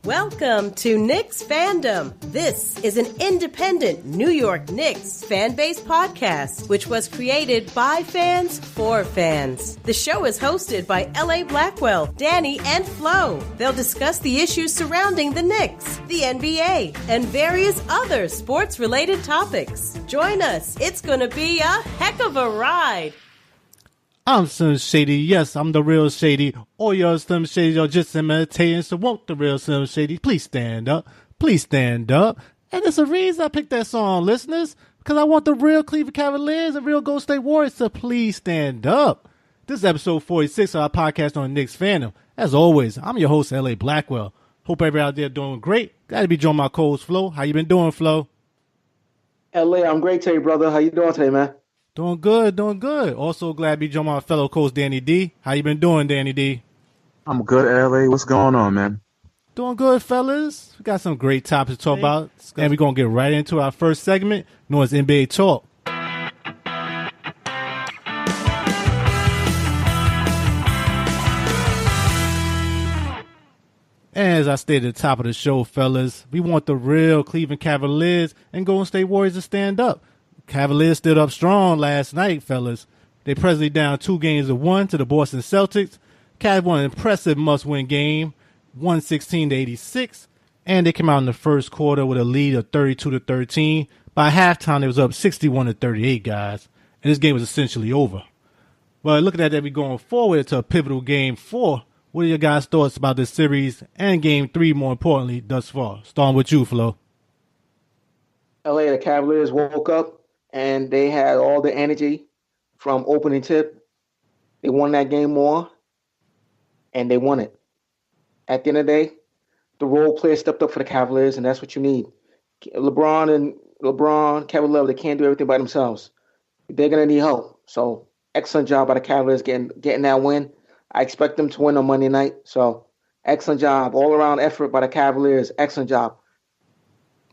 Welcome to Knicksfandom. This is an independent New York Knicks fan-based podcast, which was created by fans for fans. The show is hosted by Blackwell, Danny, and Flau. They'll discuss the issues surrounding the Knicks, the NBA, and various other sports-related topics. Join us. It's going to be a heck of a ride. I'm Slim Shady. Yes, I'm the real Shady. All y'all Slim Shady are just imitating, so won't the real Slim Shady please stand up? Please stand up. And there's a reason I picked that song, listeners, because I want the real Cleveland Cavaliers and real Golden State Warriors to please stand up. This is episode 46 of our podcast on Knicksfandom. As always, I'm your host, L.A. Blackwell. Hope everybody out there doing great. Glad to be joined by co-host Flo. How you been doing, Flo? L.A., I'm great today, brother. How you doing today, man? Doing good, doing good. Also glad to be joined by my fellow coach, Danny D. How you been doing, Danny D? I'm good, LA. What's going on, man? Doing good, fellas. We got some great topics to talk about. And we're going to get right into our first segment, known as NBA Talk. As I stated at the top of the show, fellas, we want the real Cleveland Cavaliers and Golden State Warriors to stand up. Cavaliers stood up strong last night, fellas. They presently down 2-1 to the Boston Celtics. Cavs won an impressive must-win game, 116-86, and they came out in the first quarter with a lead of 32-13. By halftime, it was up 61-38, guys, and this game was essentially over. But looking at that, we going forward to a pivotal Game 4. What are your guys' thoughts about this series and Game 3, more importantly, thus far? Starting with you, Flo. LA, the Cavaliers woke up and they had all the energy from opening tip. They won that game more, and they won it. At the end of the day, the role players stepped up for the Cavaliers, and that's what you need. LeBron, Kevin Love, they can't do everything by themselves. They're going to need help. So, excellent job by the Cavaliers getting that win. I expect them to win on Monday night. So, excellent job. All-around effort by the Cavaliers. Excellent job.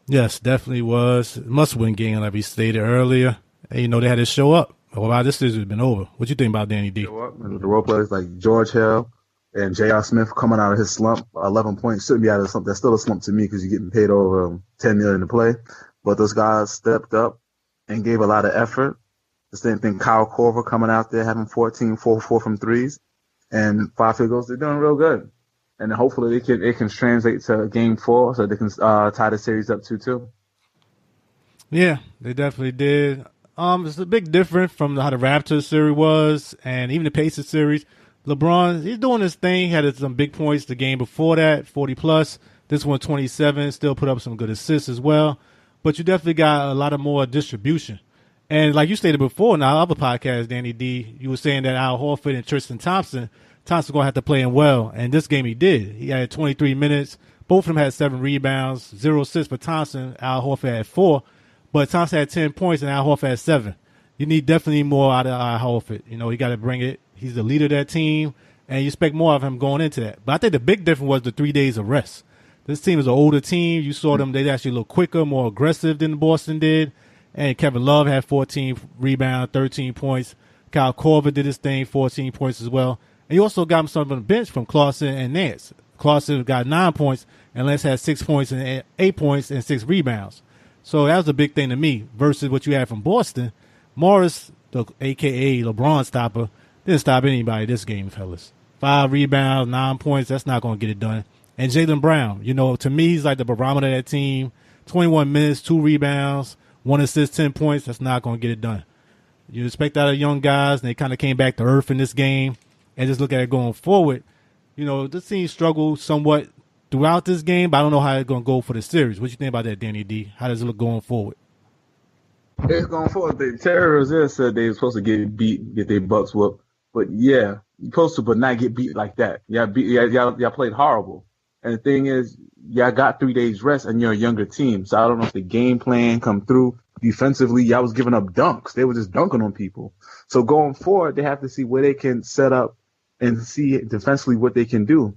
Yes, definitely was. Must-win game, like we stated earlier. And, they had to show up. Well, this season has been over. What you think about Danny D? The role players like George Hill and J.R. Smith coming out of his slump, 11 points, shouldn't be out of slump. That's still a slump to me because you're getting paid over $10 million to play. But those guys stepped up and gave a lot of effort. The same thing, Kyle Korver coming out there, having 14, 4 from threes, and 5 field goals. They're doing real good. And hopefully it can translate to Game 4 so they can tie the series up 2-2. Yeah, they definitely did. It's a big difference from how the Raptors series was and even the Pacers series. LeBron, he's doing his thing. He had some big points the game before that, 40+. This one, 27, still put up some good assists as well. But you definitely got a lot of more distribution. And like you stated before in our other podcast, Danny D, you were saying that Al Horford and Tristan Thompson's going to have to play him well. And this game he did. He had 23 minutes. Both of them had 7 rebounds, 0 assists for Thompson. Al Horford had 4. But Thompson had 10 points and Al Horford had 7. You need definitely more out of Al Horford. You got to bring it. He's the leader of that team, and you expect more of him going into that. But I think the big difference was the 3 days of rest. This team is an older team. You saw them. They actually look quicker, more aggressive than Boston did. And Kevin Love had 14 rebounds, 13 points. Kyle Korver did his thing, 14 points as well. And you also got him some on the bench from Clausen and Nance. Clausen got 9 points, and Lance had 6 points and 8 points and 6 rebounds. So that was a big thing to me versus what you had from Boston. Morris, the a.k.a. LeBron stopper, didn't stop anybody this game, fellas. 5 rebounds, 9 points, that's not going to get it done. And Jaylen Brown, to me, he's like the barometer of that team. 21 minutes, 2 rebounds, 1 assist, 10 points, that's not going to get it done. You expect that of young guys, and they kind of came back to earth in this game. And just look at it going forward. This team struggled somewhat throughout this game, but I don't know how it's going to go for the series. What you think about that, Danny D? How does it look going forward? It's going forward. The terrorists said they were supposed to get their butts whooped. But yeah, you're supposed to, but not get beat like that. Y'all played horrible. And the thing is, y'all got 3 days rest, and you're a younger team. So I don't know if the game plan come through. Defensively, y'all was giving up dunks. They were just dunking on people. So going forward, they have to see where they can set up and see defensively what they can do.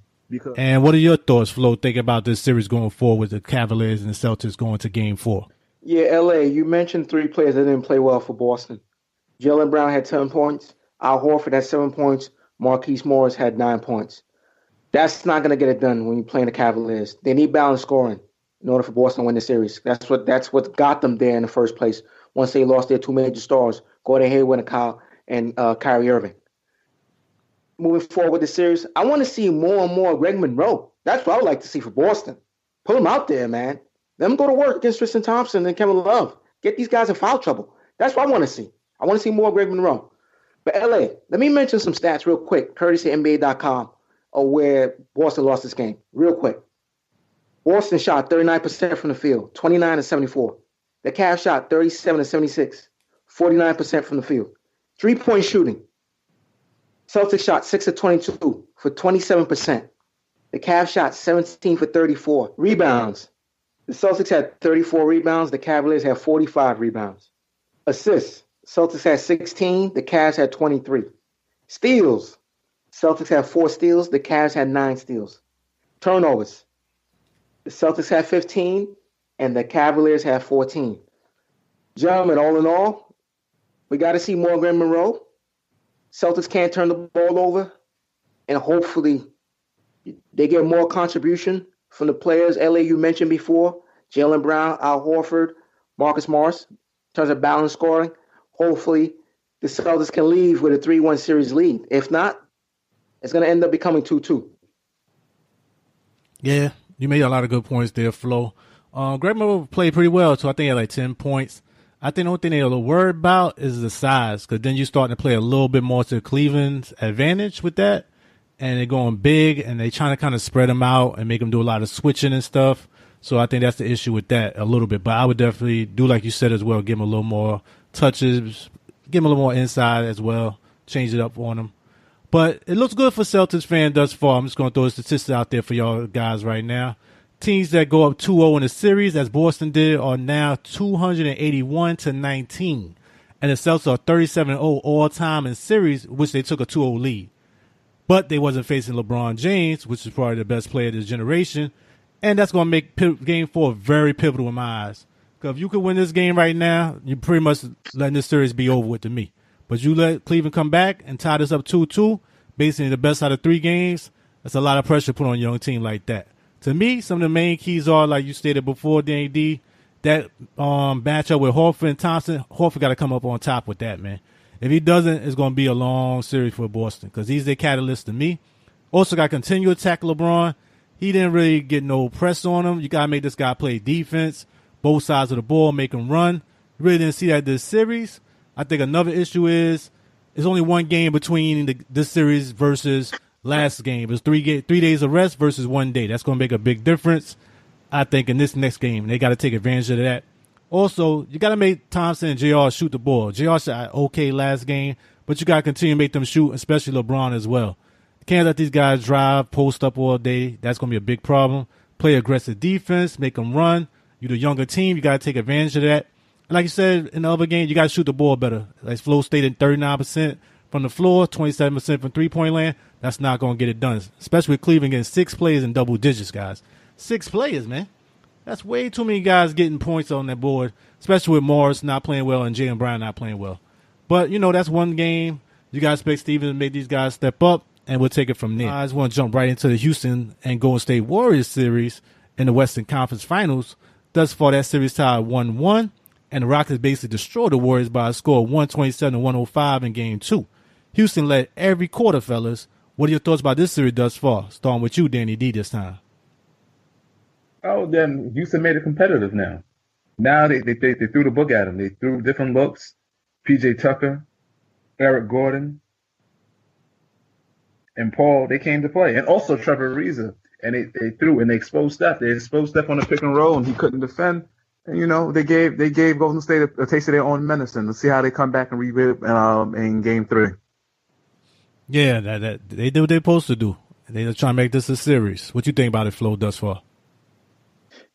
And what are your thoughts, Flo, thinking about this series going forward with the Cavaliers and the Celtics going to Game 4? Yeah, L.A., you mentioned 3 players that didn't play well for Boston. Jaylen Brown had 10 points. Al Horford had 7 points. Marquise Morris had 9 points. That's not going to get it done when you're playing the Cavaliers. They need balanced scoring in order for Boston to win the series. That's what got them there in the first place. Once they lost their two major stars, Gordon Hayward and Kyrie Irving. Moving forward with the series, I want to see more and more Greg Monroe. That's what I would like to see for Boston. Put him out there, man. Let him go to work against Tristan Thompson and Kevin Love. Get these guys in foul trouble. That's what I want to see. I want to see more Greg Monroe. But LA, let me mention some stats real quick, courtesy of NBA.com, of where Boston lost this game. Real quick. Boston shot 39% from the field, 29 to 74. The Cavs shot 37 to 76, 49% from the field. 3-point shooting. Celtics shot 6 of 22 for 27%. The Cavs shot 17 for 34. Rebounds. The Celtics had 34 rebounds. The Cavaliers had 45 rebounds. Assists. Celtics had 16. The Cavs had 23. Steals. Celtics had 4 steals. The Cavs had 9 steals. Turnovers. The Celtics had 15, and the Cavaliers had 14. Gentlemen, all in all, we got to see more Greg Monroe. Celtics can't turn the ball over, and hopefully they get more contribution from the players. LA, you mentioned before, Jaylen Brown, Al Horford, Marcus Morris, in terms of balance scoring. Hopefully the Celtics can leave with a 3-1 series lead. If not, it's going to end up becoming 2-2. Yeah, you made a lot of good points there, Flo. Greg Monroe played pretty well, so I think he had like 10 points. I think the only thing they're a little worried about is the size, because then you're starting to play a little bit more to Cleveland's advantage with that, and they're going big, and they're trying to kind of spread them out and make them do a lot of switching and stuff. So I think that's the issue with that a little bit. But I would definitely do like you said as well, give them a little more touches, give them a little more inside as well, change it up on them. But it looks good for Celtics fans thus far. I'm just going to throw a statistic out there for y'all guys right now. Teams that go up 2-0 in the series, as Boston did, are now 281-19. And the Celtics are 37-0 all-time in series, which they took a 2-0 lead. But they wasn't facing LeBron James, which is probably the best player of this generation. And that's going to make Game 4 very pivotal in my eyes. Because if you could win this game right now, you're pretty much letting this series be over with to me. But you let Cleveland come back and tie this up 2-2, basically the best out of 3 games, that's a lot of pressure put on a young team like that. To me, some of the main keys are, like you stated before, Danny D, that matchup with Horford and Thompson. Horford got to come up on top with that, man. If he doesn't, it's going to be a long series for Boston because he's the catalyst to me. Also got to continue to attack LeBron. He didn't really get no press on him. You got to make this guy play defense, both sides of the ball, make him run. You really didn't see that this series. I think another issue is there's only one game between this series versus last game. It's 3 days of rest versus 1 day. That's going to make a big difference, I think, in this next game. They got to take advantage of that. Also, you got to make Thompson and JR shoot the ball. JR shot okay last game, but you got to continue to make them shoot, especially LeBron as well. You can't let these guys drive, post up all day. That's going to be a big problem. Play aggressive defense, make them run. You're the younger team. You got to take advantage of that. And like you said in the other game, you got to shoot the ball better. Like Flo stated, 39% from the floor, 27% from three-point land. That's not going to get it done, especially with Cleveland getting 6 players in double digits, guys. 6 players, man. That's way too many guys getting points on that board, especially with Morris not playing well and Jaylen Brown not playing well. But, that's one game. You got to expect Steven to make these guys step up, and we'll take it from there. I just want to jump right into the Houston and Golden State Warriors series in the Western Conference Finals. Thus far, that series tied 1-1, and the Rockets basically destroyed the Warriors by a score of 127-105 in Game 2. Houston led every quarter, fellas. What are your thoughts about this series thus far? Starting with you, Danny D, this time. Oh, then Houston made it competitive now. Now they threw the book at him. They threw different looks. P.J. Tucker, Eric Gordon, and Paul, they came to play. And also Trevor Ariza. And they threw and they exposed Steph. They exposed Steph on the pick and roll, and he couldn't defend. And, they gave Golden State a taste of their own medicine. Let's see how they come back and revive in Game 3. Yeah, that they do what they're supposed to do. They're trying to make this a series. What you think about it, Flo, thus far?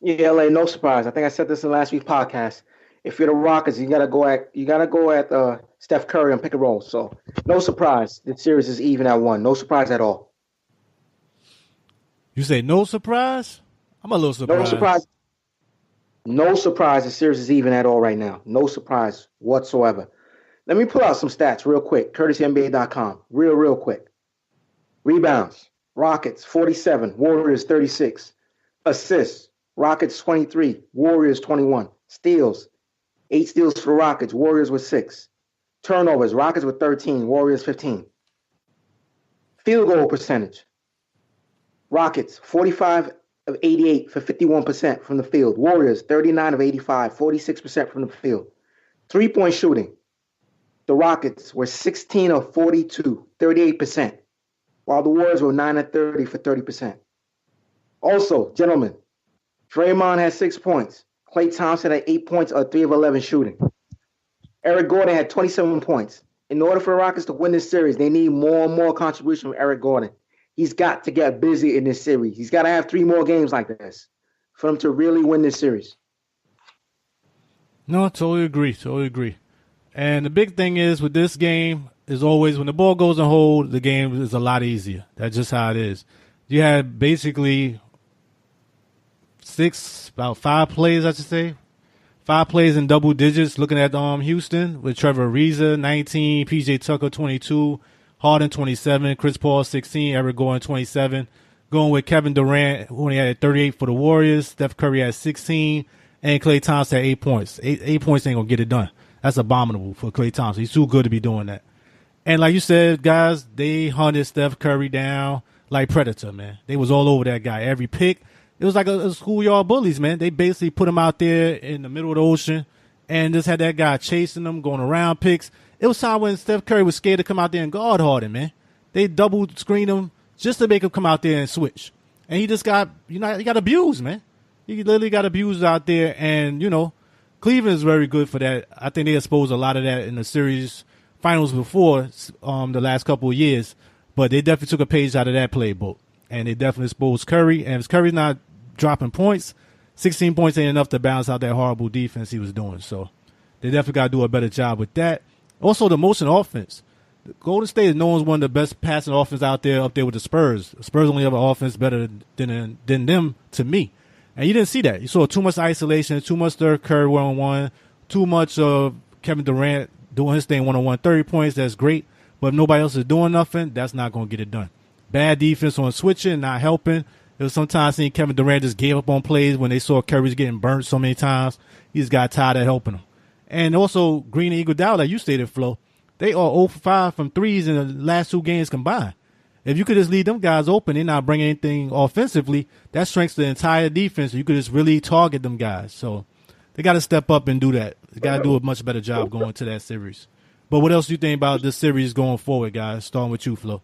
Yeah, LA, no surprise. I think I said this in last week's podcast. If you're the Rockets, you gotta go at Steph Curry on pick and roll. So no surprise. The series is even at 1. No surprise at all. You say no surprise? I'm a little surprised. No surprise. No surprise. The series is even at all right now. No surprise whatsoever. Let me pull out some stats real quick. Courtesy NBA.com. Real quick. Rebounds. Rockets 47, Warriors 36. Assists, Rockets 23, Warriors 21. Steals, 8 steals for the Rockets, Warriors with 6. Turnovers, Rockets with 13, Warriors 15. Field goal percentage, Rockets 45 of 88 for 51% from the field. Warriors 39 of 85, 46% from the field. 3-point shooting, the Rockets were 16 of 42, 38%, while the Warriors were 9 of 30 for 30%. Also, gentlemen, Draymond had 6 points. Klay Thompson had 8 points or 3 of 11 shooting. Eric Gordon had 27 points. In order for the Rockets to win this series, they need more and more contribution from Eric Gordon. He's got to get busy in this series. He's got to have 3 more games like this for him to really win this series. No, totally agree. Totally agree. And the big thing is with this game is always when the ball goes on hold, the game is a lot easier. That's just how it is. You had basically about 5 plays, I should say. 5 plays in double digits looking at Houston with Trevor Ariza, 19, P.J. Tucker, 22, Harden, 27, Chris Paul, 16, Eric Gordon, 27. Going with Kevin Durant, who only had 38 for the Warriors. Steph Curry had 16, and Klay Thompson had 8 points. 8 points ain't going to get it done. That's abominable for Klay Thompson. He's too good to be doing that. And like you said, guys, they hunted Steph Curry down like Predator, man. They was all over that guy. Every pick. It was like a schoolyard bullies, man. They basically put him out there in the middle of the ocean and just had that guy chasing them, going around picks. It was time when Steph Curry was scared to come out there and guard Harden, man. They double screened him just to make him come out there and switch. And he just got, he got abused, man. He literally got abused out there. And, Cleveland is very good for that. I think they exposed a lot of that in the series finals before the last couple of years. But they definitely took a page out of that playbook. And they definitely exposed Curry. And if Curry's not dropping points, 16 points ain't enough to balance out that horrible defense he was doing. So they definitely got to do a better job with that. Also, the motion offense. Golden State is known as one of the best passing offense out there, up there with the Spurs. The Spurs only have an offense better than them, to me. And you didn't see that. You saw too much isolation, too much Steph Curry one-on-one, too much of Kevin Durant doing his thing one-on-one. 30 points, that's great. But if nobody else is doing nothing, that's not going to get it done. Bad defense on switching, not helping. It was sometimes seeing Kevin Durant just gave up on plays when they saw Curry's getting burnt so many times. He just got tired of helping him. And also, Green and Iguodala, like you stated, Flo, they are 0 for 5 from threes in the last 2 games combined. If you could just leave them guys open, they're not bringing anything offensively, that strengthens the entire defense. You could just really target them guys. So they got to step up and do that. They got to do a much better job going to that series. But what else do you think about this series going forward, guys? Starting with you, Flo.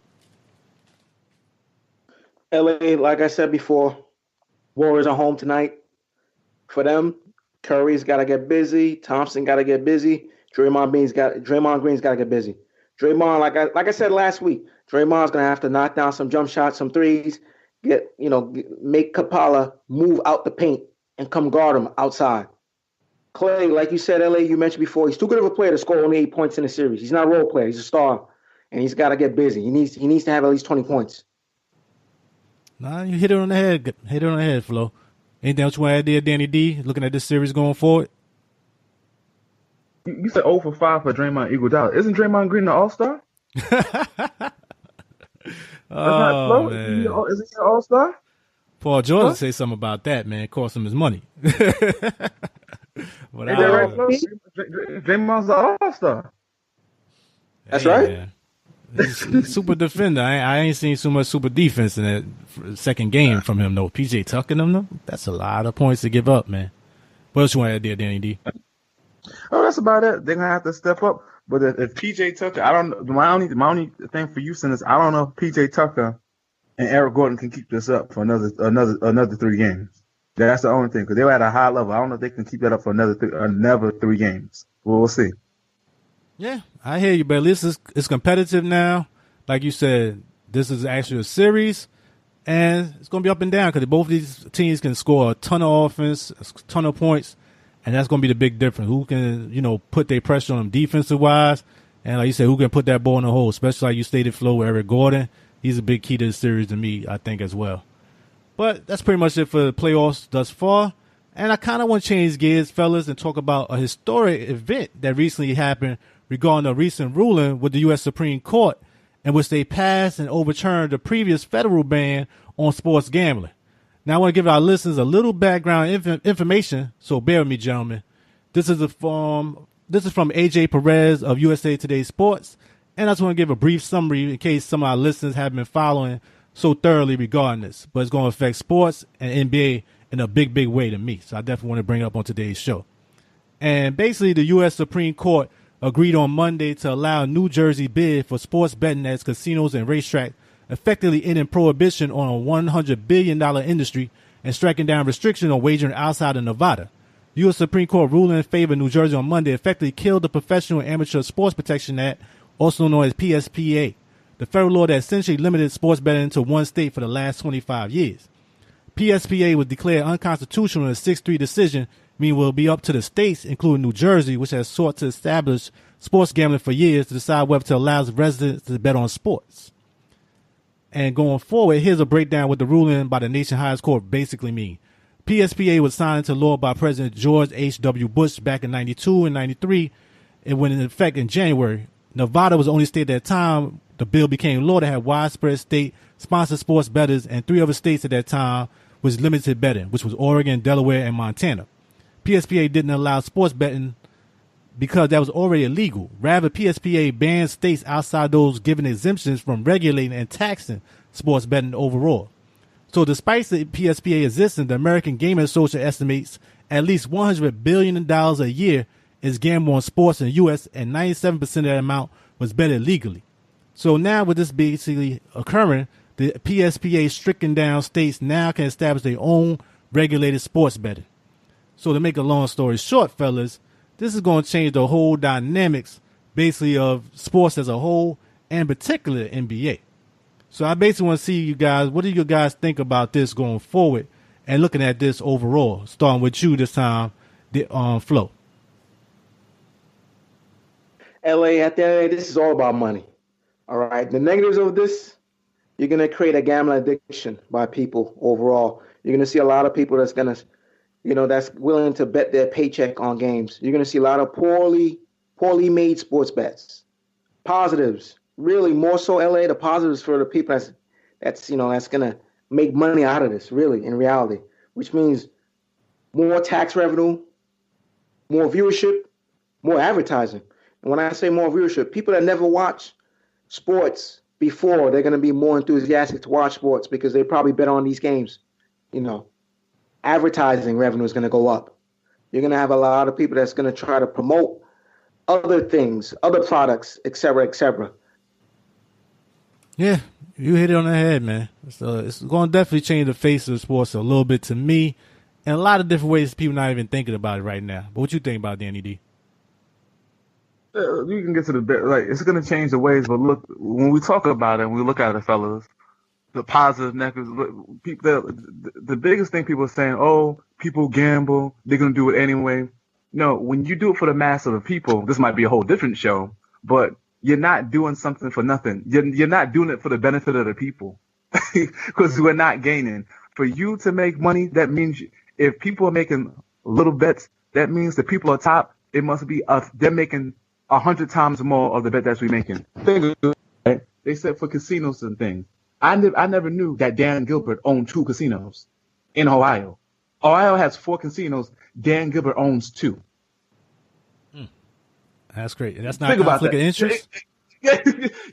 LA, like I said before, Warriors are home tonight. For them, Curry's got to get busy. Thompson got to get busy. Draymond Green's got to get busy. Draymond, like I said last week, Draymond's gonna have to knock down some jump shots, some threes, make Kapala move out the paint and come guard him outside. Klay, like you said, LA, you mentioned before, he's too good of a player to score only 8 points in the series. He's not a role player. He's a star, and he's got to get busy. He needs to have at least 20 points. Nah, you hit it on the head. Hit it on the head, Flo. Anything else you want to add there, Danny D, looking at this series going forward? You said 0 for 5 for Draymond Iguodala. Isn't Draymond Green the All-Star? Oh, man. Isn't he an All-Star? Paul George say something about that, man. It cost him his money. But Ain't that right, Flo? Draymond's the All-Star. That's right. Man. He's super defender. I ain't seen so much super defense in that second game from him, though. PJ Tucker them, though. That's a lot of points to give up, man. What else you want to add there, Danny D? Oh, that's about it. They're gonna have to step up. But if PJ Tucker, I don't know. My only thing for Houston is I don't know if PJ Tucker and Eric Gordon can keep this up for another 3 games. That's the only thing because they were at a high level. I don't know if they can keep that up for another 3 games. We'll see. Yeah, I hear you, but at least it's competitive now. Like you said, this is actually a series, and it's going to be up and down because both of these teams can score a ton of offense, a ton of points, and that's going to be the big difference. Who can, put their pressure on them defensive-wise, and like you said, who can put that ball in the hole, especially like you stated, Flo, with Eric Gordon. He's a big key to the series to me, I think, as well. But that's pretty much it for the playoffs thus far. And I kind of want to change gears, fellas, and talk about a historic event that recently happened regarding a recent ruling with the U.S. Supreme Court in which they passed and overturned the previous federal ban on sports gambling. Now, I want to give our listeners a little background information, so bear with me, gentlemen. This is from AJ Perez of USA Today Sports, and I just want to give a brief summary in case some of our listeners haven't been following so thoroughly regarding this, but it's going to affect sports and NBA in a big, big way to me, so I definitely want to bring it up on today's show. And basically, the U.S. Supreme Court agreed on Monday to allow New Jersey bid for sports betting as casinos and racetracks, effectively ending prohibition on a $100 billion industry and striking down restrictions on wagering outside of Nevada. The U.S. Supreme Court ruling in favor of New Jersey on Monday effectively killed the Professional and Amateur Sports Protection Act, also known as PSPA, the federal law that essentially limited sports betting to one state for the last 25 years. PSPA was declared unconstitutional in a 6-3 decision, meaning it will be up to the states, including New Jersey, which has sought to establish sports gambling for years, to decide whether to allow residents to bet on sports. And going forward, here's a breakdown what the ruling by the nation's highest court basically mean. PSPA was signed into law by President George H.W. Bush back in 92 and 93. It went into effect in January. Nevada was the only state at that time the bill became law that had widespread state-sponsored sports bettors, and 3 other states at that time was limited betting, which was Oregon, Delaware, and Montana. PSPA didn't allow sports betting because that was already illegal. Rather, PSPA banned states outside those given exemptions from regulating and taxing sports betting overall. So despite the PSPA existence, the American Gaming Association estimates at least $100 billion a year is gambled on sports in the U.S., and 97% of that amount was betted legally. So now with this basically occurring, the PSPA stricken down states now can establish their own regulated sports betting. So to make a long story short, fellas, this is going to change the whole dynamics basically of sports as a whole, and particularly NBA. So I basically want to see you guys, what do you guys think about this going forward and looking at this overall, starting with you this time, Flo. LA, at the end of the day, this is all about money. All right. The negatives of this, you're going to create a gambling addiction by people overall. You're going to see a lot of people that's going to, that's willing to bet their paycheck on games. You're going to see a lot of poorly made sports bets. Positives, really more so LA, the positives for the people that's going to make money out of this, really, in reality, which means more tax revenue, more viewership, more advertising. And when I say more viewership, people that never watch sports before, they're going to be more enthusiastic to watch sports because they probably bet on these games. Advertising revenue is going to go up. You're going to have a lot of people that's going to try to promote other things, other products, et cetera, et cetera. Yeah, you hit it on the head, man. So it's going to definitely change the face of sports a little bit to me, in a lot of different ways people not even thinking about it right now. But what you think about Danny D? You can get to the bit, it's going to change the ways, but look, when we talk about it and we look at it, fellas, the positive, negative, the biggest thing people are saying, oh, people gamble, they're going to do it anyway. No, when you do it for the mass of the people, this might be a whole different show, but you're not doing something for nothing. You're not doing it for the benefit of the people because we're not gaining. For you to make money, that means if people are making little bets, that means the people on top, it must be us. They're making 100 times more of the bet that we're making. Right? They said for casinos and things. I never knew that Dan Gilbert owned 2 casinos in Ohio. Ohio has 4 casinos. Dan Gilbert owns 2. That's great. That's not a conflict of interest?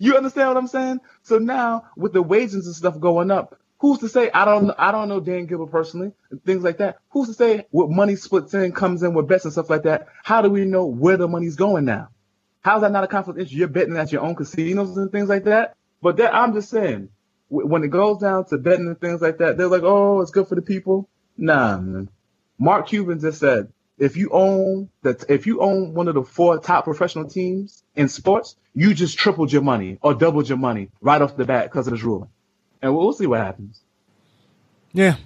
You understand what I'm saying? So now with the wages and stuff going up, who's to say? I don't know Dan Gilbert personally, things like that. Who's to say what money splits in, comes in with bets and stuff like that? How do we know where the money's going now? How's that not a conflict of interest? You're betting at your own casinos and things like that. But I'm just saying, when it goes down to betting and things like that, they're like, oh, it's good for the people. Nah, man. Mark Cuban just said, if you own one of the 4 top professional teams in sports, you just tripled your money or doubled your money right off the bat because of this ruling. And we'll see what happens. Yeah,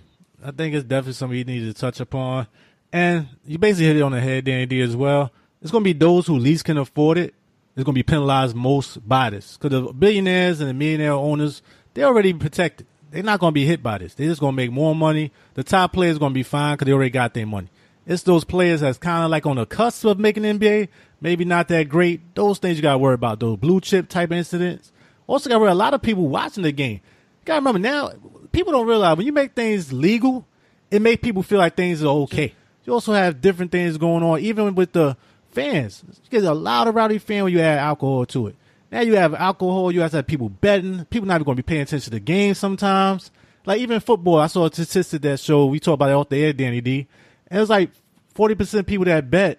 I think it's definitely something you need to touch upon. And you basically hit it on the head, Danny D, as well. It's going to be those who least can afford it. It's going to be penalized most by this. Because the billionaires and the millionaire owners, they're already protected. They're not going to be hit by this. They're just going to make more money. The top players are going to be fine because they already got their money. It's those players that's kind of like on the cusp of making NBA, maybe not that great. Those things you got to worry about, those blue chip type incidents Also, got a lot of people watching the game. You gotta remember now, people don't realize when you make things legal, it makes people feel like things are okay. You also have different things going on, even with the fans. You get a lot of rowdy fan when you add alcohol to it. Now you have alcohol, you have to have people betting. People not even going to be paying attention to the game sometimes. Like even football, I saw a statistic that showed, we talked about it off the air, Danny D. And it was like 40% of people that bet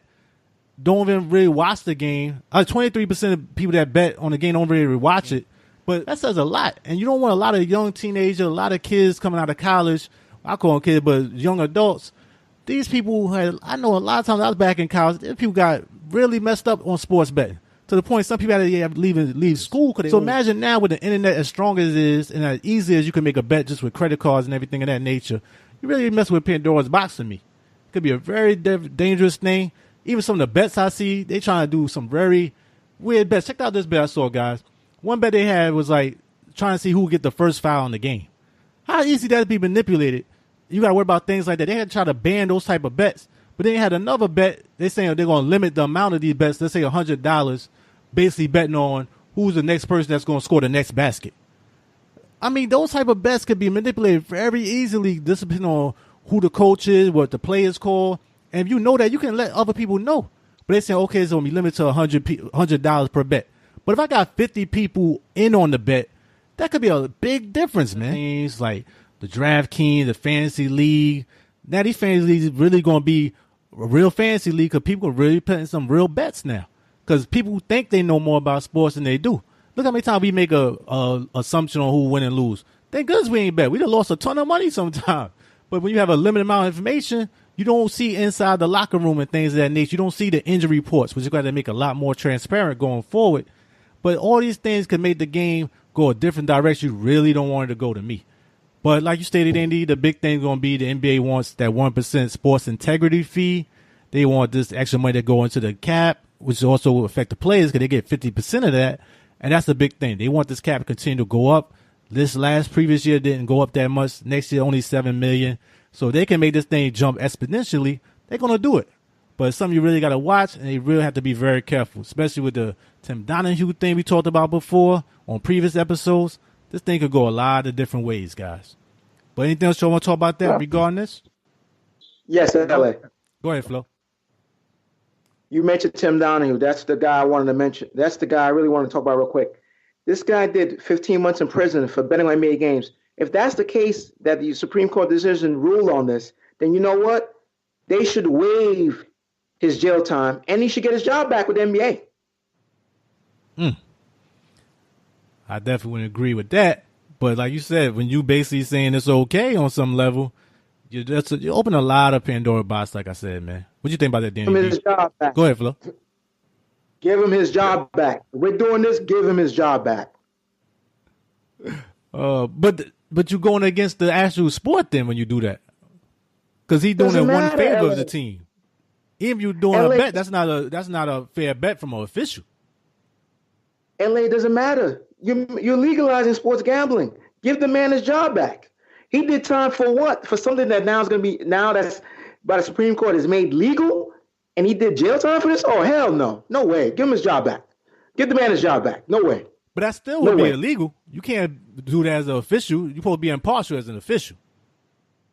don't even really watch the game. 23% of people that bet on the game don't really watch it. But that says a lot. And you don't want a lot of young teenagers, a lot of kids coming out of college. I call them kids, but young adults. These people I know a lot of times I was back in college, people got really messed up on sports betting. To the point some people had to leave school. So imagine now with the internet as strong as it is and as easy as you can make a bet just with credit cards and everything of that nature, you really mess with Pandora's box to me. It could be a very dangerous thing. Even some of the bets I see, they trying to do some very weird bets. Check out this bet I saw, guys. One bet they had was like trying to see who would get the first foul in the game. How easy that to be manipulated. You got to worry about things like that. They had to try to ban those type of bets. But then they had another bet. They're saying they're going to limit the amount of these bets. Let's say $100, basically betting on who's the next person that's going to score the next basket. I mean, those type of bets could be manipulated very easily, depending on who the coach is, what the players call. And if you know that, you can let other people know. But they're saying, okay, it's going to be limited to $100 per bet. But if I got 50 people in on the bet, that could be a big difference, man. It's like the DraftKings, the Fantasy League. Now these Fantasy Leagues really going to be a real Fantasy League because people are really putting some real bets now. Because people think they know more about sports than they do. Look how many times we make a assumption on who win and lose. Thank goodness we ain't bet. We done lost a ton of money sometimes. But when you have a limited amount of information, you don't see inside the locker room and things of that nature. You don't see the injury reports, which is going to make a lot more transparent going forward. But all these things can make the game go a different direction you really don't want it to go to me. But like you stated, Andy, the big thing is going to be the NBA wants that 1% sports integrity fee. They want this extra money to go into the cap, which also will affect the players because they get 50% of that. And that's the big thing. They want this cap to continue to go up. This previous year didn't go up that much. Next year, only $7 million. So they can make this thing jump exponentially. They're going to do it. But it's something you really got to watch, and you really have to be very careful, especially with the Tim Donahue thing we talked about before on previous episodes. This thing could go a lot of different ways, guys. But anything else you want to talk about that regarding this? Yes, LA. Go ahead, Flo. You mentioned Tim Donahue. That's the guy I wanted to mention. That's the guy I really want to talk about real quick. This guy did 15 months in prison for betting on NBA games. If that's the case, that the Supreme Court decision ruled on this, then you know what? They should waive his jail time, and he should get his job back with the NBA. I definitely wouldn't agree with that. But like you said, when you basically saying it's okay on some level, you open a lot of Pandora box, like I said, man. What do you think about that, Danny? Give him his job back. Go ahead, Flo. Give him his job back. We're doing this. Give him his job back. But you're going against the actual sport then when you do that, because he's doing it one favor of the team. Even if you're doing a bet, that's not a fair bet from an official. LA doesn't matter. You're legalizing sports gambling. Give the man his job back. He did time for what? For something that that's by the Supreme Court is made legal, and he did jail time for this? Oh, hell no. No way. Give him his job back. Give the man his job back. No way. But that still would be illegal. You can't do that as an official. You're supposed to be impartial as an official.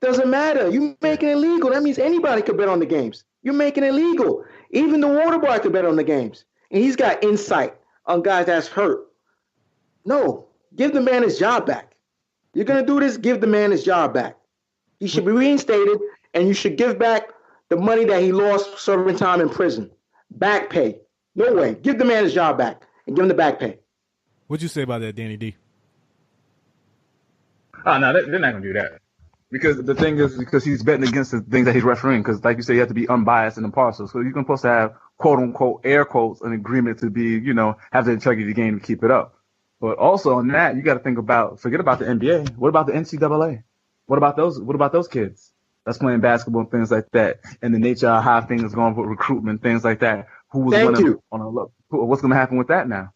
Doesn't matter. You making it legal. That means anybody could bet on the games. You're making it legal. Even the water boy could bet on the games. And he's got insight on guys that's hurt. No. Give the man his job back. You're going to do this, give the man his job back. He should be reinstated, and you should give back the money that he lost serving time in prison. Back pay. No way. Give the man his job back and give him the back pay. What'd you say about that, Danny D? Oh, no, they're not going to do that. Because the thing is, because he's betting against the things that he's refereeing. Because, like you say, you have to be unbiased and impartial. So you're supposed to have, quote unquote, air quotes, an agreement to be, have the integrity of the game to keep it up. But also on that, you got to forget about the NBA. What about the NCAA? What about those kids that's playing basketball and things like that? And the nature of how things going with recruitment, things like that. What's going to happen with that now?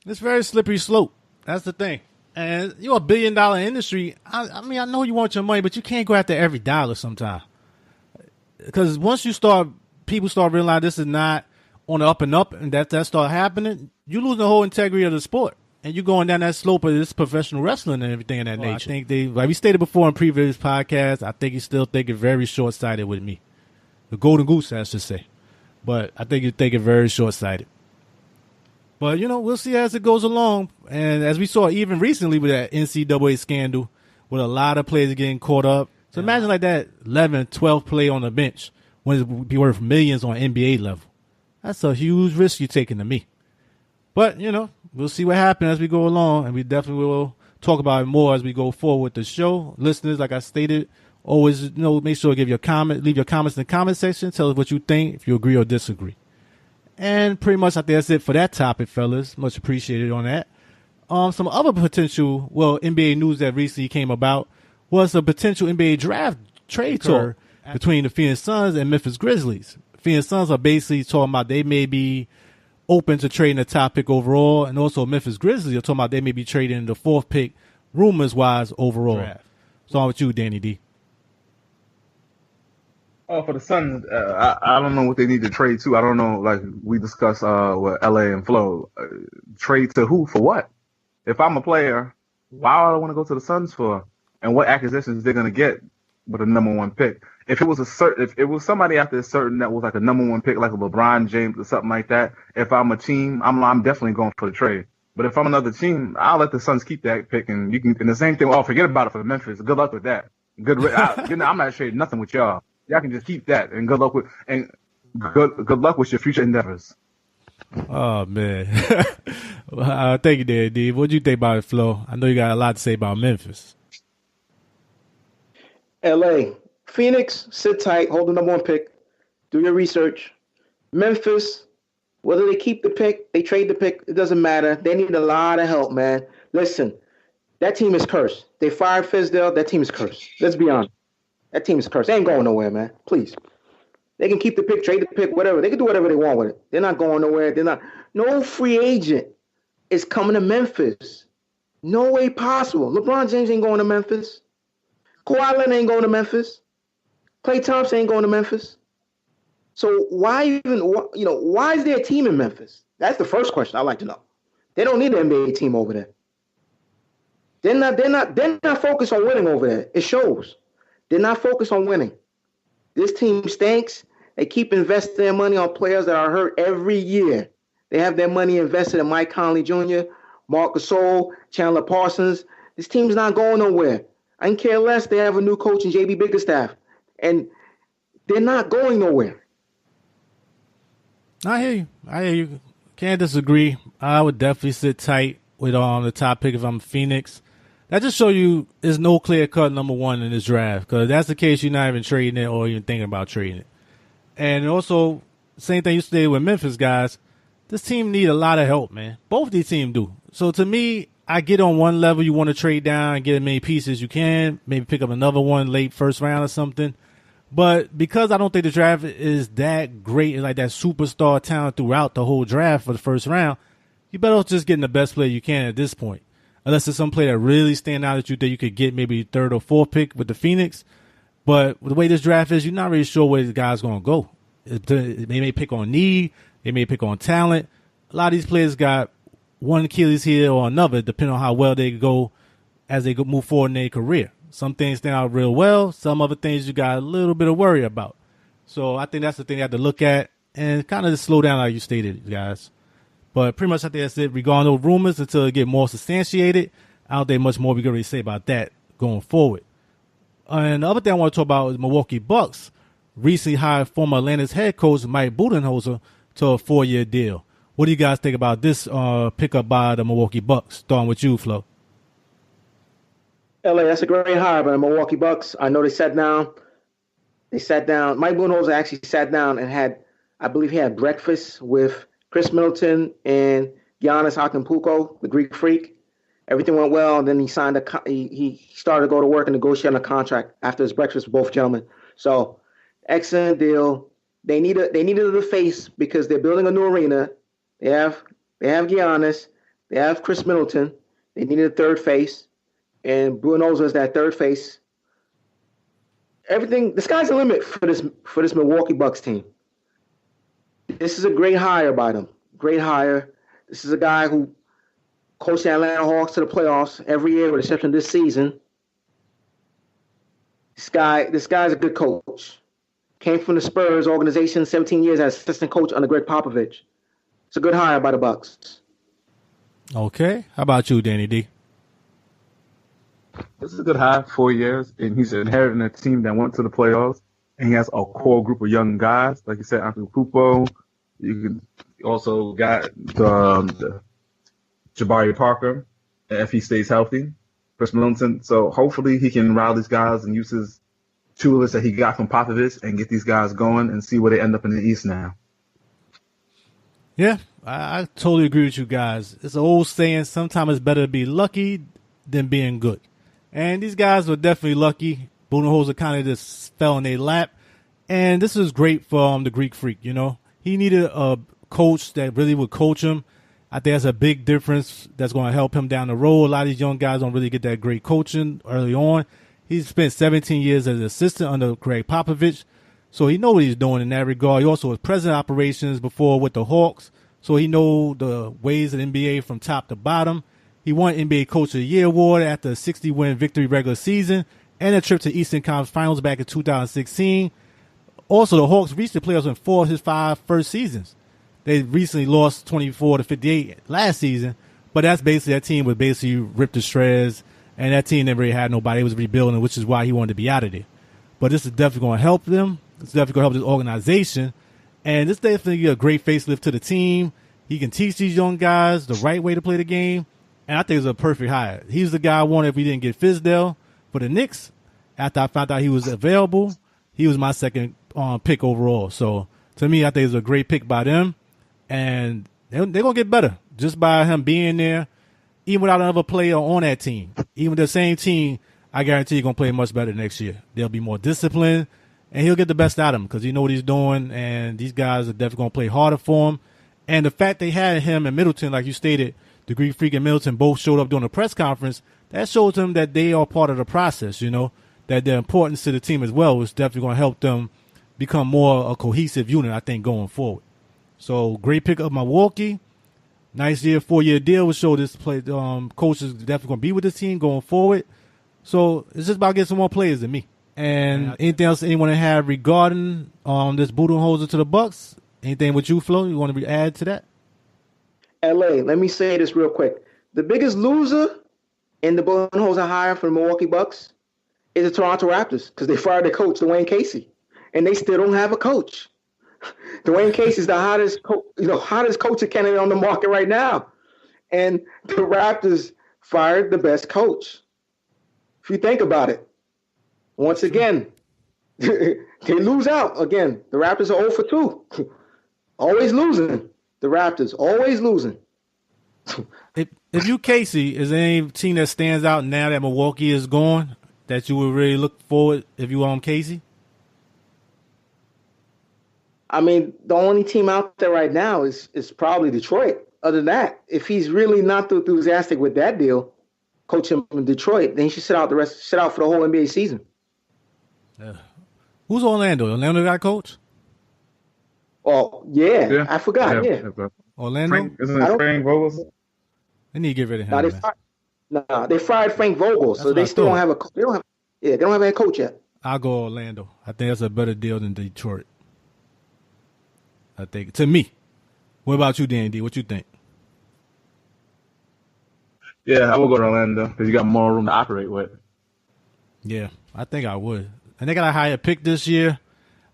It's very slippery slope. That's the thing. And you're $1 billion industry. I mean, I know you want your money, but you can't go after every dollar sometimes. Because once people start realizing this is not on the up and up, and that start happening, you lose the whole integrity of the sport. And you're going down that slope of this professional wrestling and everything of that nature. I think like we stated before in previous podcasts, I think he's still thinking very short-sighted with me. The golden goose, I should say. But I think you're thinking very short-sighted. But, we'll see as it goes along. And as we saw even recently with that NCAA scandal, with a lot of players getting caught up. So imagine like that 11, 12 play on the bench when it would be worth millions on NBA level. That's a huge risk you're taking to me. But, we'll see what happens as we go along, and we definitely will talk about it more as we go forward with the show. Listeners, like I stated, always, make sure to leave your comments in the comment section. Tell us what you think, if you agree or disagree. And pretty much I think that's it for that topic, fellas. Much appreciated on that. Some other potential, NBA news that recently came about was a potential NBA draft trade talk between the Phoenix Suns and Memphis Grizzlies. Phoenix Suns are basically talking about they may be open to trading the top pick overall, and also Memphis Grizzlies are talking about they may be trading the 4th pick, rumors-wise, overall. Draft. So on with you, Danny D. Oh, for the Suns, I don't know what they need to trade to. I don't know, like we discussed with LA and Flau. Trade to who? For what? If I'm a player, why would I want to go to the Suns for? And what acquisitions they're going to get with a number 1 pick? If it was if it was somebody after a certain that was like a number 1 pick, like a LeBron James or something like that, if I'm a team, I'm definitely going for the trade. But if I'm another team, I'll let the Suns keep that pick, and you can. And the same thing. Oh, forget about it for Memphis. Good luck with that. I'm not trading nothing with y'all. Y'all can just keep that, and good luck with your future endeavors. Oh man, thank you, Danny D. What do you think about it, Flo? I know you got a lot to say about Memphis. LA. Phoenix, sit tight, hold the number 1 pick, do your research. Memphis, whether they keep the pick, they trade the pick, it doesn't matter. They need a lot of help, man. Listen, that team is cursed. They fired Fizdale, that team is cursed. Let's be honest. That team is cursed. They ain't going nowhere, man. Please. They can keep the pick, trade the pick, whatever. They can do whatever they want with it. They're not going nowhere. No free agent is coming to Memphis. No way possible. LeBron James ain't going to Memphis. Kawhi Leonard ain't going to Memphis. Klay Thompson ain't going to Memphis. So why is there a team in Memphis? That's the first question I'd like to know. They don't need an NBA team over there. They're not focused on winning over there. It shows. They're not focused on winning. This team stinks. They keep investing their money on players that are hurt every year. They have their money invested in Mike Conley Jr., Marc Gasol, Chandler Parsons. This team's not going nowhere. I can care less. They have a new coach in JB Bickerstaff. And they're not going nowhere. I hear you. Can't disagree. I would definitely sit tight with the top pick if I'm Phoenix. That just show you there's no clear-cut number 1 in this draft. Because if that's the case, you're not even trading it or even thinking about trading it. And also, same thing you say with Memphis, guys. This team need a lot of help, man. Both these teams do. So to me, I get on one level, you want to trade down and get as many pieces as you can. Maybe pick up another one late first round or something. But because I don't think the draft is that great, like that superstar talent throughout the whole draft for the first round, you better just get the best player you can at this point. Unless it's some player that really stand out that you think you could get maybe 3rd or 4th pick with the Phoenix. But the way this draft is, you're not really sure where the guy's going to go. They may pick on need. They may pick on talent. A lot of these players got one Achilles heel or another, depending on how well they go as they move forward in their career. Some things stand out real well. Some other things you got a little bit of worry about. So I think that's the thing you have to look at and kind of just slow down like you stated, guys. But pretty much I think that's it regarding those rumors until it get more substantiated. I don't think much more we can really say about that going forward. And the other thing I want to talk about is Milwaukee Bucks recently hired former Atlanta's head coach Mike Budenholzer to a 4-year deal. What do you guys think about this pickup by the Milwaukee Bucks? Starting with you, Flo. LA, that's a great hire by the Milwaukee Bucks. I know they sat down. Mike Budenholzer actually sat down and I believe he had breakfast with Chris Middleton and Giannis Antetokounmpo, the Greek Freak. Everything went well, and then he signed he started to go to work and negotiate on a contract after his breakfast with both gentlemen. So, excellent deal. They needed a face because they're building a new arena. They have Giannis. They have Chris Middleton. They needed a third face, and Budenholzer is that third face. The sky's the limit for this Milwaukee Bucks team. This is a great hire by them. Great hire. This is a guy who coached the Atlanta Hawks to the playoffs every year, with the exception of this season. This guy's a good coach. Came from the Spurs organization, 17 years as assistant coach under Greg Popovich. It's a good hire by the Bucks. Okay. How about you, Danny D? This is a good hire, 4 years, and he's inheriting a team that went to the playoffs, and he has a core group of young guys. Like you said, Anthony Pupo. You can also got the Jabari Parker, if he stays healthy. Chris Middleton. So hopefully he can rally these guys and use his tools that he got from Popovich and get these guys going and see where they end up in the East now. Yeah, I totally agree with you guys. It's an old saying, sometimes it's better to be lucky than being good. And these guys were definitely lucky. Budenholzer kind of just fell in their lap. And this is great for the Greek Freak, you know. He needed a coach that really would coach him. I think that's a big difference that's going to help him down the road. A lot of these young guys don't really get that great coaching early on. He's spent 17 years as an assistant under Greg Popovich, so he knows what he's doing in that regard. He also was president of operations before with the Hawks, so he knows the ways of the NBA from top to bottom. He won NBA Coach of the Year award after a 60-win victory regular season and a trip to Eastern Conference Finals back in 2016. Also, the Hawks reached the playoffs in 4 of his 5 first seasons. They recently lost 24-58 last season, but that's basically that team was basically ripped to shreds, and that team never really had nobody. It was rebuilding, which is why he wanted to be out of there. But this is definitely going to help them. It's definitely going to help this organization, and this definitely a great facelift to the team. He can teach these young guys the right way to play the game, and I think it's a perfect hire. He's the guy I wanted if we didn't get Fizdale for the Knicks. After I found out he was available, he was my second pick overall. So to me, I think it's a great pick by them. And they're going to get better just by him being there, even without another player on that team. Even the same team, I guarantee he's going to play much better next year. They'll be more disciplined, and he'll get the best out of him because he knows what he's doing, and these guys are definitely going to play harder for him. And the fact they had him and Middleton, like you stated, the Greek Freak and Middleton both showed up during the press conference, that shows them that they are part of the process, you know, that their importance to the team as well is definitely going to help them become more a cohesive unit, I think, going forward. So great pick up Milwaukee. Nice year, 4-year deal. Will show this coach is definitely going to be with this team going forward. So it's just about getting some more players than me. And anything else anyone have regarding this Budenholzer to the Bucks? Anything with you, Flo? You want to add to that? LA, let me say this real quick. The biggest loser in the Budenholzer hire for the Milwaukee Bucks is the Toronto Raptors because they fired their coach, Dwayne Casey, and they still don't have a coach. Dwayne Casey is the hottest coaching candidate on the market right now. And the Raptors fired the best coach. If you think about it, once again, they lose out again. The Raptors are 0 for 2. Always losing. The Raptors, always losing. If you Casey, is there any team that stands out now that Milwaukee is gone that you would really look forward if you were Casey? I mean, the only team out there right now is probably Detroit. Other than that, if he's really not too enthusiastic with that deal, coach him in Detroit, then he should sit out for the whole NBA season. Who's Orlando? Orlando got a coach? Oh, yeah. I forgot. Yeah. Orlando? Isn't it Frank Vogel? They need to get rid of him. They fired Frank Vogel, so they still don't have a coach. They don't have a coach yet. I'll go Orlando. I think that's a better deal than Detroit. I think, to me. What about you, D&D? What you think? Yeah, I will go to Orlando because you got more room to operate with. Yeah, I think I would. And they got a higher pick this year.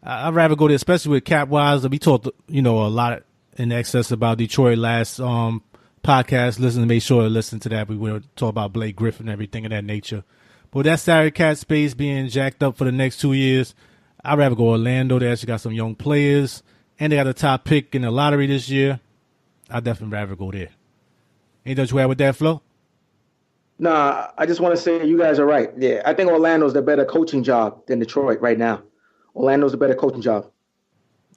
I'd rather go there, especially with cap-wise. We talked, a lot in excess about Detroit last podcast. Make sure to listen to that. We will talk about Blake Griffin and everything of that nature. But with that salary cap space being jacked up for the next 2 years, I'd rather go Orlando. They actually got some young players. And they got a top pick in the lottery this year. I'd definitely rather go there. Anything you have with that, Flo? Nah, I just want to say you guys are right. Yeah, I think Orlando's the better coaching job than Detroit right now. Orlando's the better coaching job.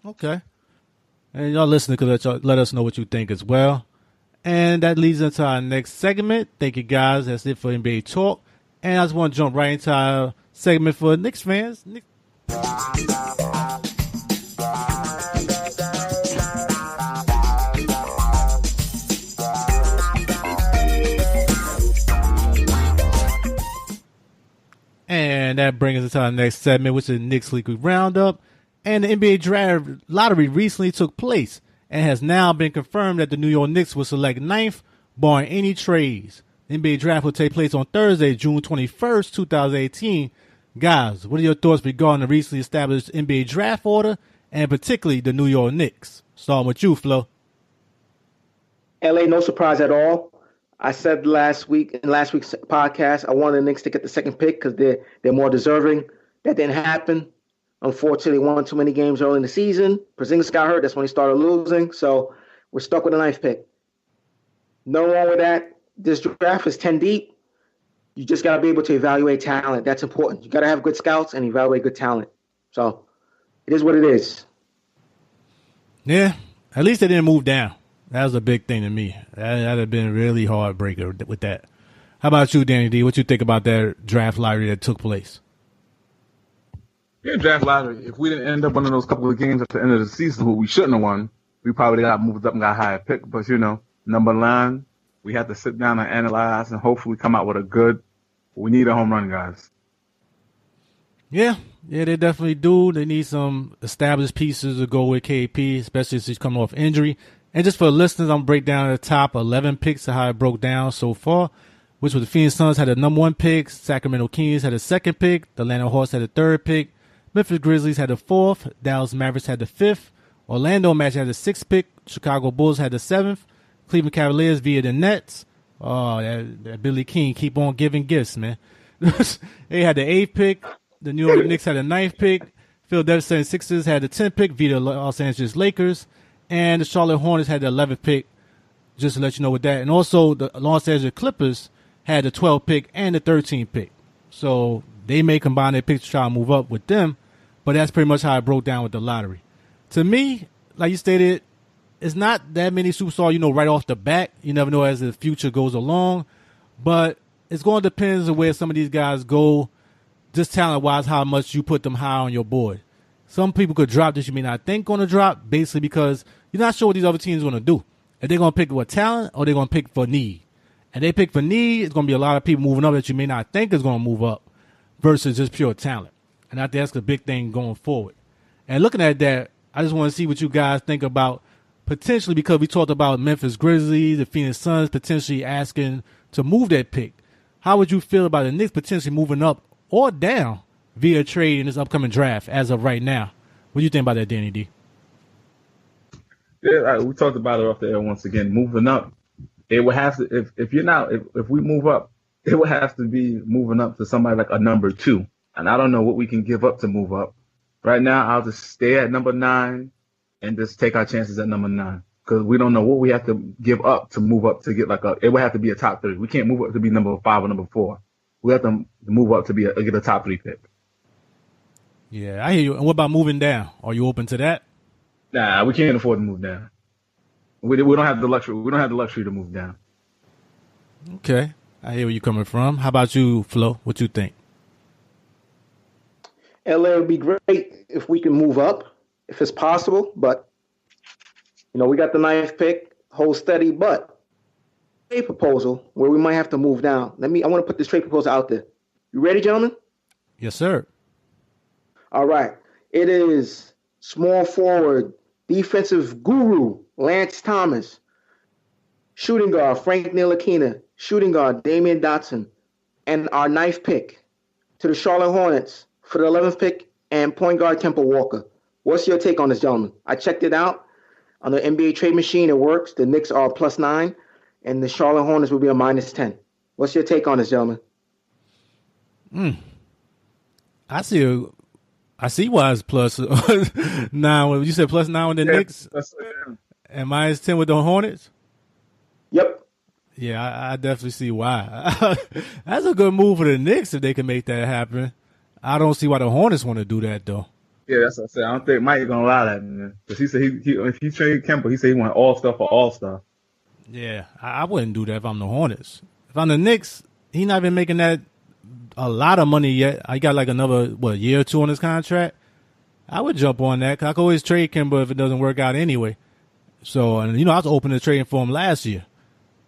Okay. And y'all listening could let us know what you think as well. And that leads into our next segment. Thank you, guys. That's it for NBA Talk. And I just want to jump right into our segment for Knicks fans. And that brings us to our next segment, which is the Knicks Weekly Roundup. And the NBA Draft Lottery recently took place and has now been confirmed that the New York Knicks will select ninth, barring any trades. The NBA Draft will take place on Thursday, June 21st, 2018. Guys, what are your thoughts regarding the recently established NBA Draft order, and particularly the New York Knicks? Starting with you, Flo. LA, no surprise at all. I said in last week's podcast, I wanted the Knicks to get the second pick because they're more deserving. That didn't happen. Unfortunately, won too many games early in the season. Porzingis got hurt. That's when he started losing. So we're stuck with the ninth pick. No wrong with that. This draft is 10 deep. You just got to be able to evaluate talent. That's important. You got to have good scouts and evaluate good talent. So it is what it is. Yeah, at least they didn't move down. That was a big thing to me. That'd have been a really hard breaker with that. How about you, Danny D? What you think about that draft lottery that took place? Yeah, draft lottery. If we didn't end up winning those couple of games at the end of the season, what we shouldn't have won, we probably got moved up and got a higher pick. But, number 9, we have to sit down and analyze and hopefully come out with a good. We need a home run, guys. Yeah, they definitely do. They need some established pieces to go with KP, especially since he's coming off injury. And just for the listeners, I'm going to break down the top 11 picks of how it broke down so far, which was the Phoenix Suns had the number 1 pick, Sacramento Kings had the 2nd pick, the Atlanta Hawks had the 3rd pick, Memphis Grizzlies had the 4th, Dallas Mavericks had the 5th, Orlando Magic had the 6th pick, Chicago Bulls had the 7th, Cleveland Cavaliers via the Nets. Oh, that Billy King keep on giving gifts, man. They had the 8th pick, the New York Knicks had the 9th pick, Philadelphia 76ers had the 10th pick via the Los Angeles Lakers, and the Charlotte Hornets had the 11th pick, just to let you know with that. And also the Los Angeles Clippers had the 12th pick and the 13th pick. So they may combine their picks to try to move up with them, but that's pretty much how it broke down with the lottery. To me, like you stated, it's not that many superstars, right off the bat. You never know as the future goes along. But it's going to depend on where some of these guys go, just talent-wise, how much you put them high on your board. Some people could drop that you may not think going to drop, basically because you're not sure what these other teams are going to do. If they're going to pick what talent or they're going to pick for need. And they pick for need, it's going to be a lot of people moving up that you may not think is going to move up versus just pure talent. And I think that's the big thing going forward. And looking at that, I just want to see what you guys think about potentially, because we talked about Memphis Grizzlies, the Phoenix Suns potentially asking to move that pick. How would you feel about the Knicks potentially moving up or down via trade in this upcoming draft as of right now? What do you think about that, Danny D? Yeah, we talked about it off the air once again. Moving up, it would have to, if we move up, it would have to be moving up to somebody like a number 2. And I don't know what we can give up to move up. Right now, I'll just stay at number 9 and just take our chances at number 9, because we don't know what we have to give up to move up to get it would have to be a top 3. We can't move up to be number 5 or number 4. We have to move up to get a top 3 pick. Yeah, I hear you. And what about moving down? Are you open to that? Nah, we can't afford to move down. We don't have the luxury. We don't have the luxury to move down. Okay, I hear where you're coming from. How about you, Flo? What you think? LA would be great if we can move up, if it's possible. But we got the 9th pick, hold steady. But trade proposal where we might have to move down. I want to put this trade proposal out there. You ready, gentlemen? Yes, sir. All right. It is small forward, defensive guru, Lance Thomas. Shooting guard, Frank Ntilikina. Shooting guard, Damian Dotson. And our 9th pick to the Charlotte Hornets for the 11th pick, and point guard Kemba Walker. What's your take on this, gentlemen? I checked it out on the NBA trade machine. It works. The Knicks are +9, and the Charlotte Hornets will be a -10. What's your take on this, gentlemen? I see why it's +9. You said +9 with the Knicks and -10 with the Hornets? Yep. Yeah, I definitely see why. That's a good move for the Knicks if they can make that happen. I don't see why the Hornets want to do that, though. Yeah, that's what I said. I don't think Mike's going to allow that, man. Because he said if he traded Kemba, he said he want all-star for all-star. Yeah, I wouldn't do that if I'm the Hornets. If I'm the Knicks, he's not even making that a lot of money yet. I got like another, year or 2 on his contract. I would jump on that, because I could always trade Kemba if it doesn't work out anyway. So, and I was open to trading for him last year.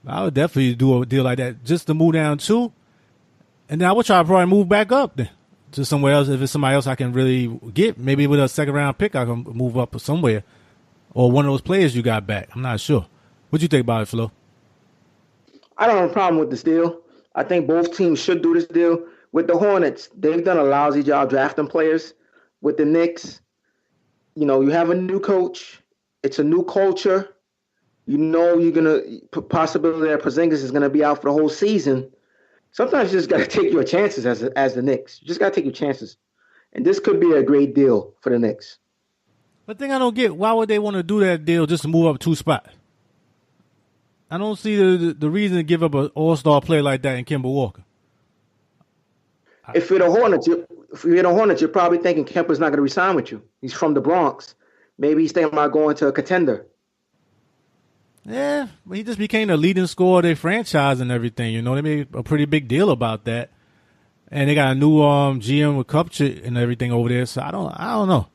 I would definitely do a deal like that just to move down 2. And then I would try to probably move back up then to somewhere else. If it's somebody else I can really get, maybe with a second round pick, I can move up somewhere, or one of those players you got back. I'm not sure. What you think about it, Flo? I don't have a problem with this deal. I think both teams should do this deal. With the Hornets, they've done a lousy job drafting players. With the Knicks, you have a new coach. It's a new culture. You're gonna possibility that Porzingis is gonna be out for the whole season. Sometimes you just gotta take your chances as the Knicks. You just gotta take your chances, and this could be a great deal for the Knicks. The thing I don't get, why would they want to do that deal just to move up 2 spots? I don't see the reason to give up an all-star player like that in Kemba Walker. If you're the Hornets, you're probably thinking Kemba's not going to resign with you. He's from the Bronx. Maybe he's thinking about going to a contender. Yeah, but he just became the leading scorer of their franchise and everything. They made a pretty big deal about that, and they got a new GM with Kupchak and everything over there. So I don't know.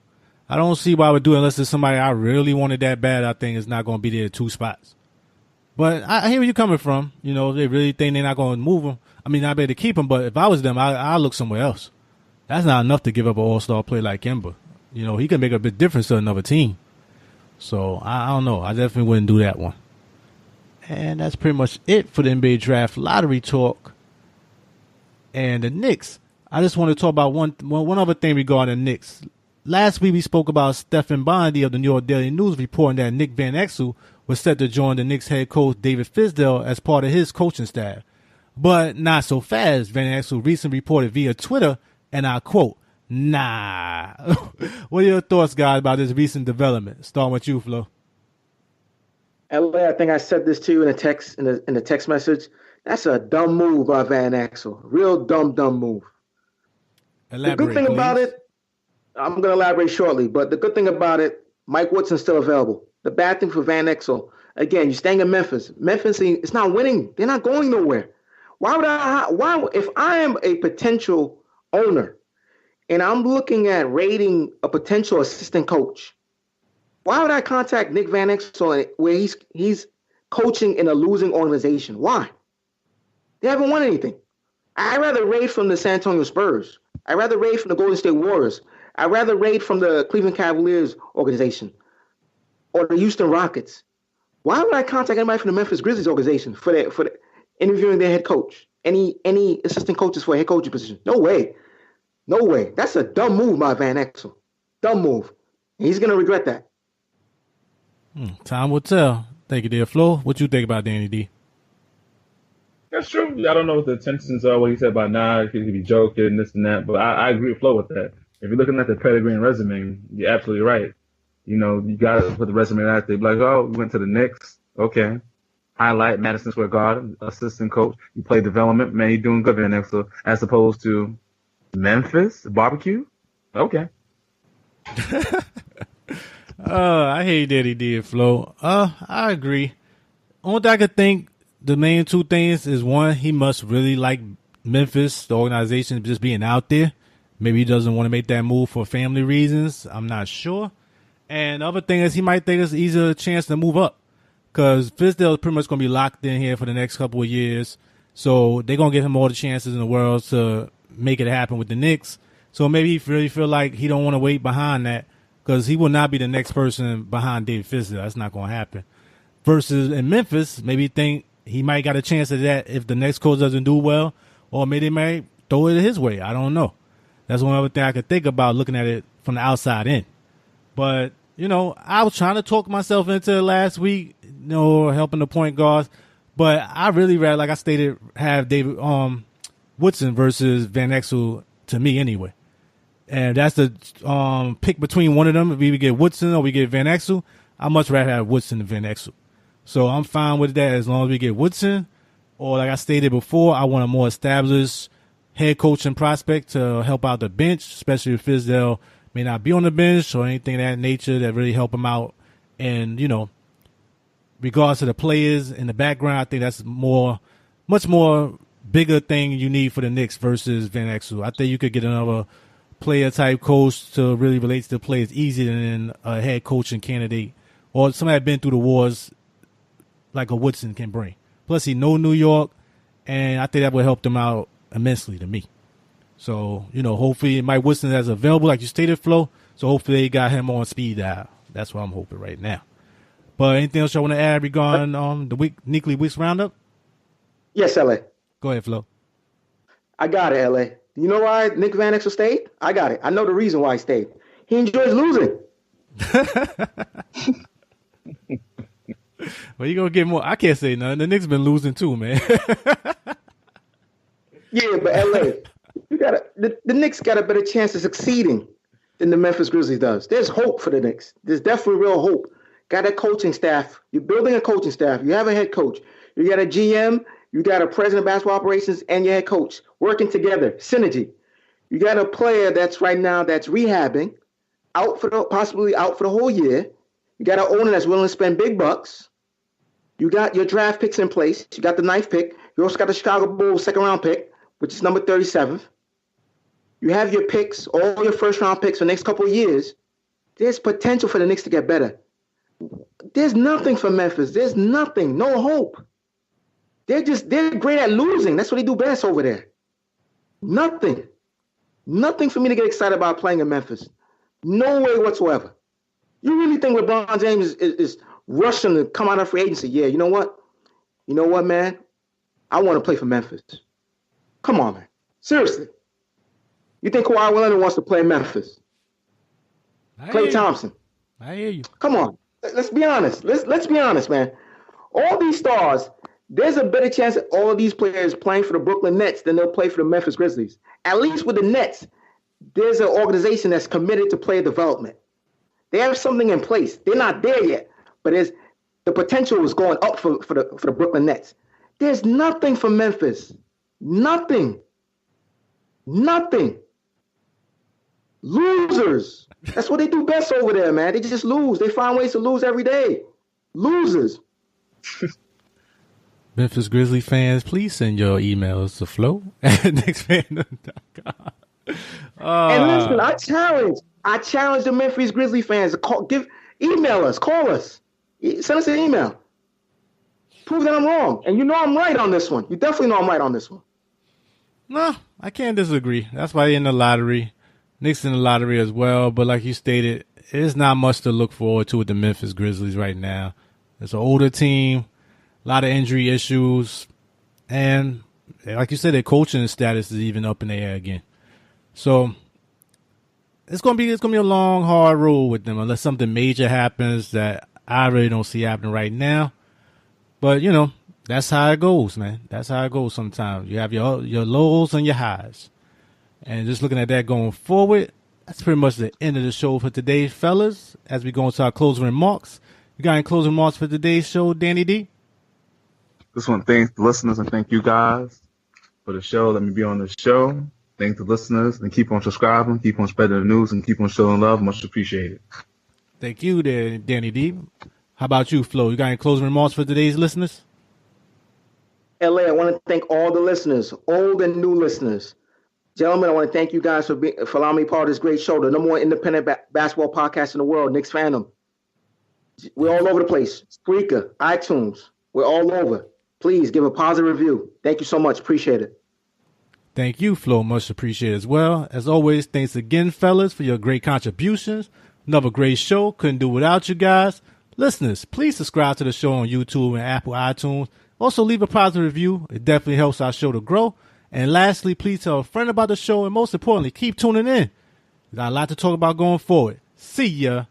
I don't see why I would do it unless it's somebody I really wanted that bad. I think it's not going to be there 2 spots. But I hear where you're coming from. They really think they're not going to move him. I mean, I better keep him, but if I was them, I'd look somewhere else. That's not enough to give up an all-star player like Kemba. He can make a big difference to another team. So, I don't know. I definitely wouldn't do that one. And that's pretty much it for the NBA Draft Lottery Talk. And the Knicks. I just want to talk about one other thing regarding the Knicks. Last week, we spoke about Stephen Bondy of the New York Daily News reporting that Nick Van Exel was set to join the Knicks head coach David Fizdale as part of his coaching staff. But not so fast. Van Exel recently reported via Twitter, and I quote, "Nah." What are your thoughts, guys, about this recent development? Starting with you, Flo. LA, I think I said this to you in the text message. That's a dumb move by Van Exel. Real dumb move. Elaborate, the good thing please. about it, I'm going to elaborate shortly, but the good thing about it, Mike Woodson's still available. The bad thing for Van Exel, again, you're staying in Memphis. Memphis is not winning. They're not going nowhere. If I am a potential owner and I'm looking at rating a potential assistant coach, why would I contact Nick Van Exel where he's coaching in a losing organization? Why? They haven't won anything. I'd rather raid from the San Antonio Spurs. I'd rather raid from the Golden State Warriors. I'd rather raid from the Cleveland Cavaliers organization or the Houston Rockets. Why would I contact anybody from the Memphis Grizzlies organization for interviewing their head coach? Any assistant coaches for a head coaching position? No way. That's a dumb move by Van Exel. Dumb move. And he's going to regret that. Time will tell. Thank you, dear Flo. What you think about Danny D? That's true. I don't know what the intentions are, what he said about he could be joking, this and that, but I agree with Flo with that. If you're looking at the pedigree and resume, you're absolutely right. You got to put the resume out there. Like, oh, we went to the Knicks. Okay. Highlight Madison Square Garden, assistant coach. You play development. Man, you're doing good, Van Exel. As opposed to Memphis, barbecue. Okay. I hate that he did, Flo. I agree. Only thing I could think, the main 2 things is, one, he must really like Memphis, the organization just being out there. Maybe he doesn't want to make that move for family reasons. I'm not sure. And the other thing is he might think it's easier chance to move up because Fizdale is pretty much going to be locked in here for the next couple of years. So they're going to give him all the chances in the world to make it happen with the Knicks. So maybe he really feel like he don't want to wait behind that because he will not be the next person behind David Fizdale. That's not going to happen. Versus in Memphis, maybe think he might got a chance of that if the next coach doesn't do well, or maybe they might throw it his way. I don't know. That's one other thing I could think about looking at it from the outside in. But, I was trying to talk myself into it last week, helping the point guards. But I really rather, like I stated, have David Woodson versus Van Exel to me anyway. And that's the pick between one of them. If we get Woodson or we get Van Exel, I'd much rather have Woodson than Van Exel. So I'm fine with that as long as we get Woodson. Or like I stated before, I want a more established head coaching prospect to help out the bench, especially if Fizdale may not be on the bench or anything of that nature that really help him out. And, regards to the players in the background, I think that's much more bigger thing you need for the Knicks versus Van Exel. I think you could get another player-type coach to really relate to the players easier than a head coaching candidate or somebody that's been through the wars like a Woodson can bring. Plus, he know New York, and I think that would help them out immensely to me. So, hopefully Mike Woodson is available, like you stated, Flo. So hopefully they got him on speed dial. That's what I'm hoping right now. But anything else y'all want to add regarding the Neekly Weeks Roundup? Yes, LA. Go ahead, Flo. I got it, LA. You know why Nick Van Exel stayed? I got it. I know the reason why he stayed. He enjoys losing. Well, you gonna get more. I can't say nothing. The Knicks been losing too, man. Yeah, but LA, the Knicks got a better chance of succeeding than the Memphis Grizzlies does. There's hope for the Knicks. There's definitely real hope. Got a coaching staff. You're building a coaching staff. You have a head coach. You got a GM. You got a president of basketball operations and your head coach working together. Synergy. You got a player that's right now that's rehabbing, possibly out for the whole year. You got an owner that's willing to spend big bucks. You got your draft picks in place. You got the 9th pick. You also got the Chicago Bulls 2nd round pick, which is number 37. You have your picks, all your 1st round picks for the next couple of years. There's potential for the Knicks to get better. There's nothing for Memphis. There's nothing. No hope. They're great at losing. That's what they do best over there. Nothing. Nothing for me to get excited about playing in Memphis. No way whatsoever. You really think LeBron James is rushing to come out of free agency? Yeah, you know what? You know what, man? I want to play for Memphis. Come on, man. Seriously. You think Kawhi Leonard wants to play in Memphis? Klay Thompson. I hear you. Come on. Let's be honest. Let's be honest, man. All these stars, there's a better chance that all of these players playing for the Brooklyn Nets than they'll play for the Memphis Grizzlies. At least with the Nets, there's an organization that's committed to player development. They have something in place. They're not there yet, but the potential is going up for the Brooklyn Nets. There's nothing for Memphis. Nothing. Nothing. Losers. That's what they do best over there, man. They just lose. They find ways to lose every day. Losers. Memphis Grizzly fans, please send your emails to Flo at Knicksfandom.com. And listen, I challenge the Memphis Grizzly fans to email us, call us, send us an email. Prove that I'm wrong. And you know I'm right on this one. You definitely know I'm right on this one. No, I can't disagree. That's why they're in the lottery. Knicks in the lottery as well. But like you stated, there's not much to look forward to with the Memphis Grizzlies right now. It's an older team, a lot of injury issues, and like you said, their coaching status is even up in the air again. So it's gonna be a long, hard road with them unless something major happens that I really don't see happening right now. But that's how it goes, man. That's how it goes sometimes. You have your lows and your highs. And just looking at that going forward, that's pretty much the end of the show for today, fellas. As we go into our closing remarks. You got any closing remarks for today's show, Danny D? Just want to thank the listeners and thank you guys for the show. Let me be on the show. Thank the listeners and keep on subscribing, keep on spreading the news, and keep on showing love. Much appreciated. Thank you there, Danny D. How about you, Flo? You got any closing remarks for today's listeners? LA, I want to thank all the listeners, old and new listeners. Gentlemen, I want to thank you guys for allowing me part of this great show, the number one independent basketball podcast in the world, Knicksfandom. We're all over the place. Spreaker, iTunes, we're all over. Please give a positive review. Thank you so much. Appreciate it. Thank you, Flo. Much appreciated as well. As always, thanks again, fellas, for your great contributions. Another great show. Couldn't do without you guys. Listeners, please subscribe to the show on YouTube and Apple iTunes. Also, leave a positive review. It definitely helps our show to grow. And lastly, please tell a friend about the show. And most importantly, keep tuning in. We got a lot to talk about going forward. See ya.